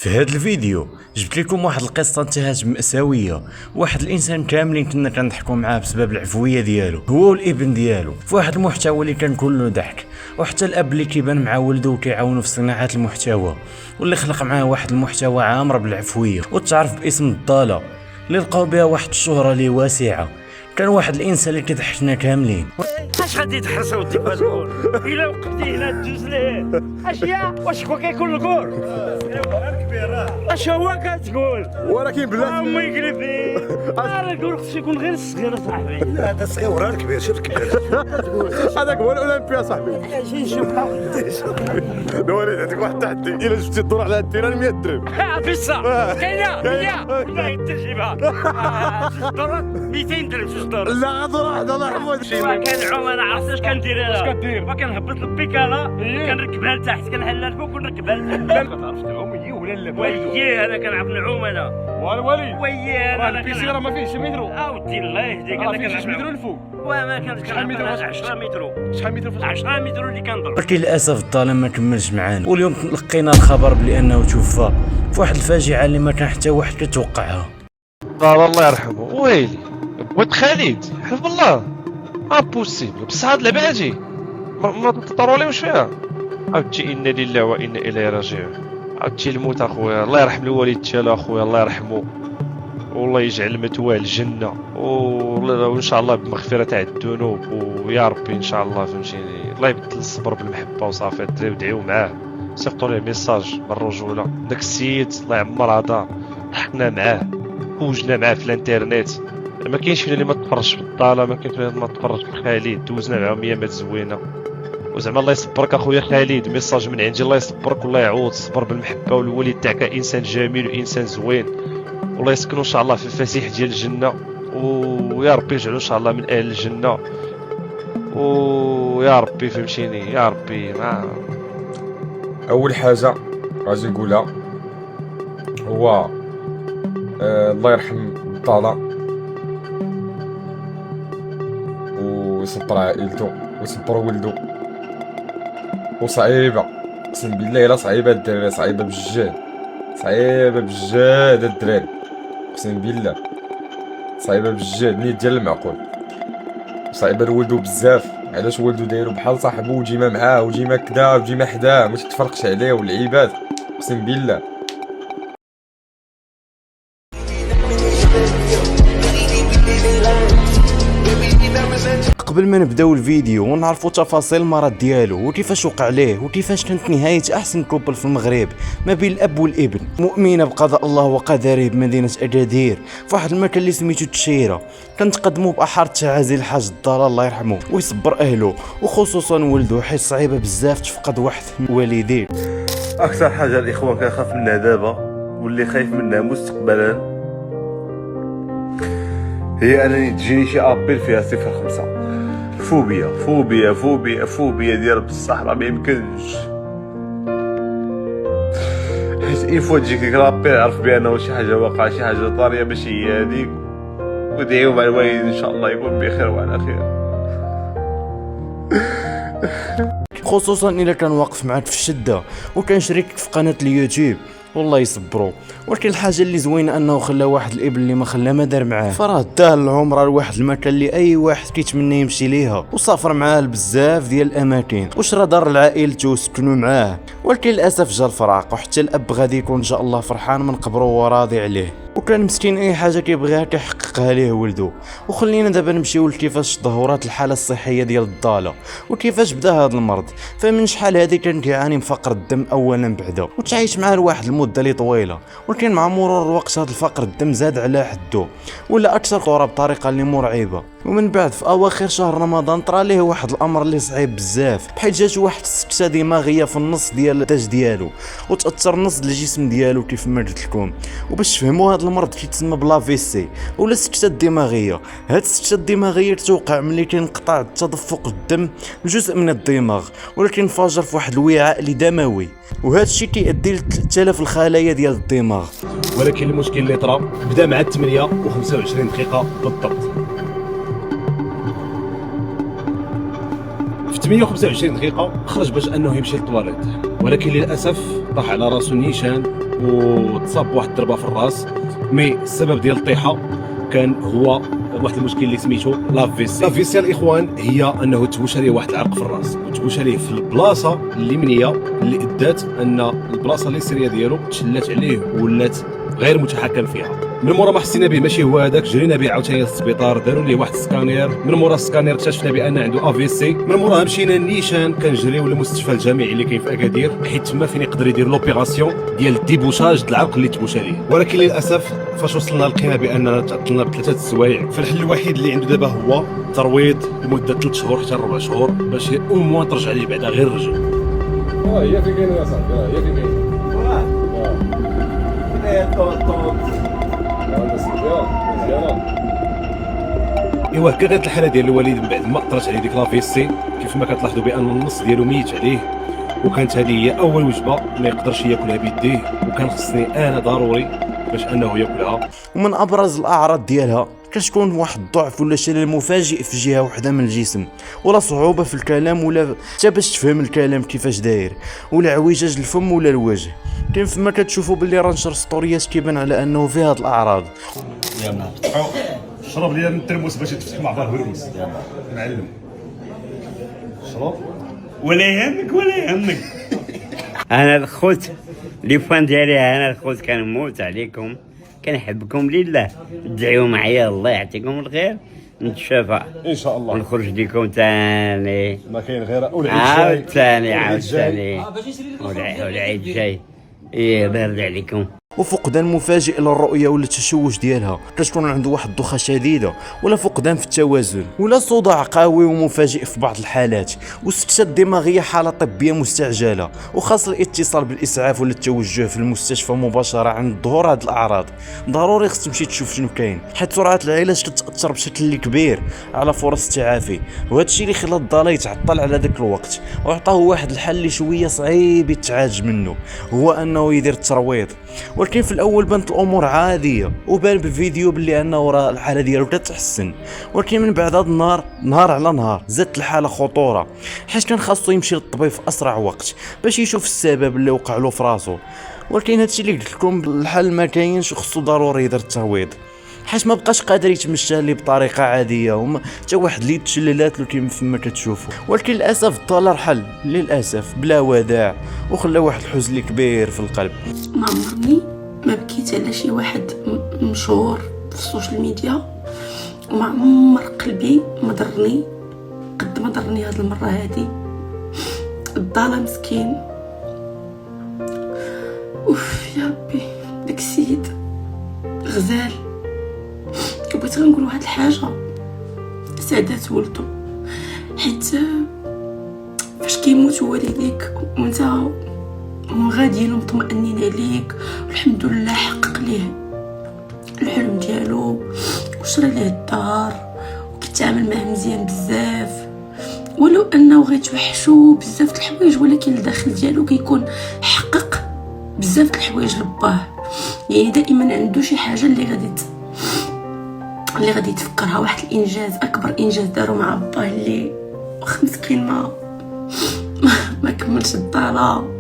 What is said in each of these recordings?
في هذا الفيديو جبت لكم واحد القصه انتهت مأساويه. واحد الانسان كاملين كنا كنضحكوا معاه بسبب العفويه ديالو هو والابن ديالو في واحد المحتوى اللي كان كله ضحك، وحتى الاب اللي كيبان مع ولده وكيعاونو في صناعه المحتوى واللي خلق معاه واحد المحتوى عامر بالعفويه وتعرف باسم الضاله اللي لقاو بها واحد الشهره اللي واسعه. كان واحد الانسان اللي كيضحكنا كاملين. اش غادي تحرس وديك بهاد الكور الا وقفتي هنا تدوز ليه اش هي واش هو كيكون الكور اش هو كتقول ولكن بلا امي يقلبي انا نقول خصو يكون غير الصغير صاحبي. لا هذا صغير وراه الكبير، شوف الكبير هذاك هو الاولمبي صاحبي. اجي نشوفها نوري عندك واحد التحدي، الا جبتي الدور على هاد الديران 100 درهم. بيسا كاينه والله التجربه 200 درهم جوج دور. لا دور واحد الله يرحمه. كان عمر عرفت اش كندير انا؟ اش كدير؟ كنهبط البيكالا كنركبها لتحت كنحلها لفوق ونركبها لتحت. لا كتعرفش تعوم هي ولا لا؟ وييه انا كنعرف نعوم انا. ولي وييه راه انا البيسي راه ما فيهش مترو. اودي الله يهديك انا فيه كنعرف 6 مترو الفوق. وما كانش شحال مترو؟ 10 مترو. شحال مترو فاش 10 مترو اللي كنضرب. ولكن للاسف الظالم ما كملش معانا، واليوم تلقينا الخبر بانه توفى في واحد الفاجعه اللي ما كان حتى واحد كيتوقعها. الله يرحمه. ويلي بغيت خالد حسب الله امبوسيبل بصح هاد اللعبه هادي ما تطروليوش فيها. عاودتي انا لله وانا اليه راجعون. عاودتي الموت اخويا، الله يرحم الوالد تاعو اخويا، الله يرحمه والله يجعل مثواه الجنه وان شاء الله بمغفره تاع الذنوب. ويا ربي ان شاء الله فهمتيني الله يبدل الصبر بالمحبه وصافي. الدراري ودعيو معاه، صيفطوا ليه ميساج بالرجوله. داك السيد الله يعمر هذا ضحكنا معاه وجنا معاه في الانترنت. ما كاينش فينا اللي ما تفرجش في الطاله، ما كاين فينا اللي ما تفرج في خالد. دوزنا معاهم ايامات زوينه وزعما الله يصبرك اخويا خالد. ميساج من عندي الله يصبرك والله يعوض. صبر بالمحبه والوالد تاعك انسان جميل وانسان زوين والله يسكنوا ان شاء الله في الفسيح ديال الجنه ويا ربي يجعلوا ان شاء الله من اهل الجنه ويا ربي فهمتيني يا ربي. ما اول حاجه غادي نقولها هو الله يرحم الضاله ويصبر عائلته ويصبر ولده. وصعيبه اقسم بالله الا صعيبه الدراري، صعيبه بجد، صعيبه بجد الدراري، اقسم بالله صعيبه بجد نيت ديال المعقول. صعيبه لولدو بزاف، علاش ولدو دايرو بحال صاحبو وديما معاه وديما كدا وديما حداه ما تتفرقش عليه والعيبات اقسم بالله. قبل ما نبداو الفيديو ونعرفوا تفاصيل المرض ديالو وكيفاش وقع ليه وكيفاش كانت نهايه احسن كوبل في المغرب ما بين الاب والابن، مؤمنه بقضاء الله وقدره بمدينه اكادير في واحد المكان اللي سميتو التشيره. كنتقدموا باحر التعازي للحاج الضاله الله يرحمه ويصبر اهله وخصوصا ولده، حيت صعيبه بزاف تفقد واحد من الوالدين. اكثر حاجه الاخوان كنخاف منها دابا واللي خايف منها مستقبلا هي انني تجيني شي ابيل فيها 05. فوبيا فوبيا فوبيا فوبيا ديال بصح راه ما يمكنش، حيت اي فوا تجيك لابيل عرف بانه شي حاجه واقعه، شي حاجه طاريه ماشي هي هذيك. ودعيو مع الوالد ان شاء الله يكون بخير وعلى خير، خصوصا الا كان واقف معاك في الشده وكان شريكك في قناه اليوتيوب والله يصبروا. ولكن الحاجه اللي زوينه انه خلى واحد الابن اللي ما خلى ما دار معاه، فراه داه العمره لواحد المكان اللي اي واحد كيتمنى يمشي ليها وسافر معاه لبزاف ديال الاماكن وشرى دار لعائلته وسكنوا معاه. ولكن للاسف جا الفراق، وحتى الاب غادي يكون ان شاء الله فرحان من قبره وراضي عليه، وكان مسكين اي حاجه كيبغيها كيحققها ليه ولده. وخلينا دابا نمشيو لكيفاش تدهورات الحاله الصحيه ديال الضاله وكيفاش بدا هذا المرض. فمن شحال هذه كان كيعاني من فقر الدم اولا بعدا وتعايش معاه لواحد المده اللي طويله، ولكن مع مرور الوقت هذا الفقر الدم زاد على حده ولا اكثر خطوره بطريقه اللي مرعبه. ومن بعد في اواخر شهر رمضان طرا ليه واحد الامر اللي صعيب بزاف، بحيث جات واحد السكته دماغيه في النص ديال الداج ديالو وتاثر نص الجسم ديالو كيف ما قلت لكم. وباش تفهموا هذا المرض كيتسمى بلا في سي ولا السكته الدماغيه. هاد السكته الدماغيه كتوقع ملي كينقطع تدفق الدم لجزء من الدماغ ولكن انفجر في واحد الوعاء اللي دموي، وهذا الشيء كيؤدي ل 3000 الخلايا ديال الدماغ. ولكن المشكل اللي طرا بدا مع 8:25 دقيقه بالضبط. 28 دقيقه خرج باش انه يمشي للطواليت، ولكن للاسف طاح على راسو النيشان وتصاب بواحد الضربه في الراس. مي السبب ديال الطيحه كان هو واحد المشكل اللي سميتو لافيسي الاخوان، هي انه توش عليه واحد العرق في الراس، وتوش عليه في البلاصه اليمنيه اللي ادات ان البلاصه اليسريه ديالو تشلات عليه ولات غير متحكم فيها. من مورا ما حسينا به ماشي هو هذاك، جرينا به عاوتاني للسبيطار، داروا ليه واحد السكانير، من مورا السكانير اكتشفنا بان عنده افيسي، من موراها مشينا النيشان كنجريو للمستشفى الجامعي اللي كاين في اكادير، حيت تما فين يقدر يدير لوبيراسيون ديال الديبوشاج د العرق اللي تبوش عليه. ولكن للاسف فاش وصلنا لقينا باننا تعطلنا ب3 السوايع، فالحل الوحيد اللي عنده دابا هو ترويض لمده 3 شهور حتى 4 شهور باش او موان ترجع ليه بعدا غير الرجل. هي فين كاين يا صاحبي، هي فين كاين. ايوا كانت الحاله ديال الوالد من بعد ما اثرت عليه ديك لافيسي، كيف ما كتلاحظوا بان النص ديالو ميت عليه، وكانت هذه هي اول وجبه ما يقدرش ياكلها بيديه، وكان خصني انا ضروري باش انه ياكلها. ومن ابرز الاعراض ديالها كتكون واحد الضعف ولا شلل مفاجئ في جهه وحده من الجسم، ولا صعوبه في الكلام، ولا حتى باش تفهم الكلام كيفاش داير، ولا عويجاج الفم ولا الوجه. كاين فما كتشوفوا باللي راه نشر ستوريات كيبان على انه فيه هاد الاعراض. يلا شرب لي من الترموس باش تفتح مع بعض الهرموس. يلا نعلم شرب ولا يهمك ولا يهمك. انا الخوت لي فان ديالي، انا الخوت كنموت عليكم، كنحبكم لله، ادعيو معايا الله يعطيكم الخير، نتشافى ان شاء الله ونخرج لكم ثاني، ما كاين غير عاوتاني والعيد جاي. ايه بارد عليكم. وفقدان مفاجئ للرؤيه ولا التشوش ديالها، كتكون عنده واحد الدوخه شديده، ولا فقدان في التوازن، ولا صداع قوي ومفاجئ في بعض الحالات، والسكته الدماغيه حاله طبيه مستعجله، وخاص الاتصال بالاسعاف ولا التوجه في المستشفى مباشره عند ظهور هذه الاعراض. ضروري خصك تمشي تشوف شنو كاين، حيت سرعه العلاج كتاثر بشكل كبير على فرص التعافي، وهذا الشيء اللي خلى الضاله يتعطل على ذاك الوقت، وعطاه واحد الحل اللي شويه صعيب يتعالج منه، هو انه يدير الترويض. ولكن في الاول بانت الامور عاديه، وبان بالفيديو باللي انه راه الحاله ديالو كتحسن، ولكن من بعد هذا النهار، نهار على نهار، زادت الحاله خطوره، حيت كان خاصو يمشي للطبيب في اسرع وقت باش يشوف السبب اللي وقع له في راسو. ولكن هادشي اللي قلت لكم الحل ما كاينش، وخصو ضروري يدير الترويض، حيت ما بقاش قادر يتمشى لي بطريقه عاديه، وما حتى واحد اللي تشللات له كيما فما كتشوفوا. ولكن للاسف الدولار حل للاسف بلا وداع، وخلى واحد الحزن كبير في القلب. ما عمرني ما بكيت على شي واحد مشهور في السوشيال ميديا، وما عمر قلبي ما ضرني قد ما ضرني هاد المره هادي. الضاله مسكين، اوف يا ربي، داك السيد غزال. بغيت غنقول واحد الحاجه، سعدات ولدو، حيت فاش كيموت والديك وانت غاديين ومطمئنين عليك، والحمد لله حقق ليه الحلم ديالو وشرى ليه الدار وكيتعامل معاه مزيان بزاف، ولو انه غيتوحشو بزاف د الحوايج، ولكن الداخل ديالو كيكون حقق بزاف د الحوايج لباه. يعني دائما عنده شي حاجه اللي غادي يتفكرها، واحد الانجاز، اكبر انجاز دارو مع باه اللي واخا مسكين ما كملش الدار،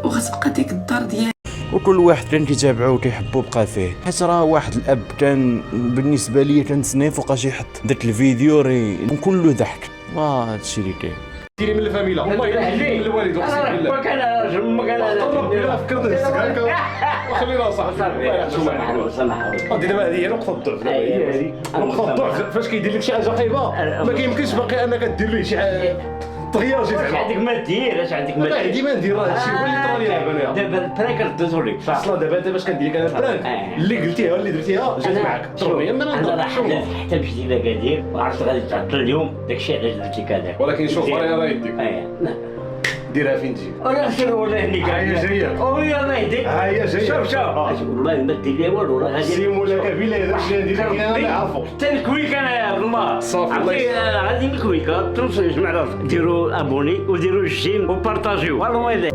وغتبقى ديك الدار ديالو. وكل واحد كان كيتابعه وكيحبو بقى فيه، حيت راه واحد الاب كان بالنسبه ليا كنتسنى فوقاش يحط داك الفيديو كله ضحك. هادشي اللي كاين. ديري من الفاميلا والله الا من الوالد اقسم بالله. ما كان لا فكرت نفسك هكا وخلينا صاحبي الله يرحمه. غادي دابا هذه هي نقطه الضعف، دابا هي هذه نقطه الضعف. فاش كيدير لك شي حاجه خايبه ما كيمكنش باقي انك دير ليه شي حاجه تغير جيت اش عندك ما دير، اش عندك ما دير، ديما ندير راه هادشي هو اللي طرا لي انا. دابا البرانك رديتو لك اصلا دابا باش كندير لك انا البرانك اللي قلتيها واللي درتيها جات معاك ضربني. انا راه حتى مشيت لأكادير وعرفت غادي تعطل اليوم، داكشي علاش درتي كذا. ولكن شوف راه يديك ديرها فين تجي. انا سير والله هنيك هي جايه، والله الله يهديك، ها هي جايه. شوف والله ما دير لي والو، راه غادي سيمو لك بالله داكشي اللي ندير لك انا نعرفو. حتى الكويك انا بالله صافي الله غادي الكويك تمشي جمع راسك، ديروا ابوني وديروا الجيم وبارطاجيو والله ما يضيع.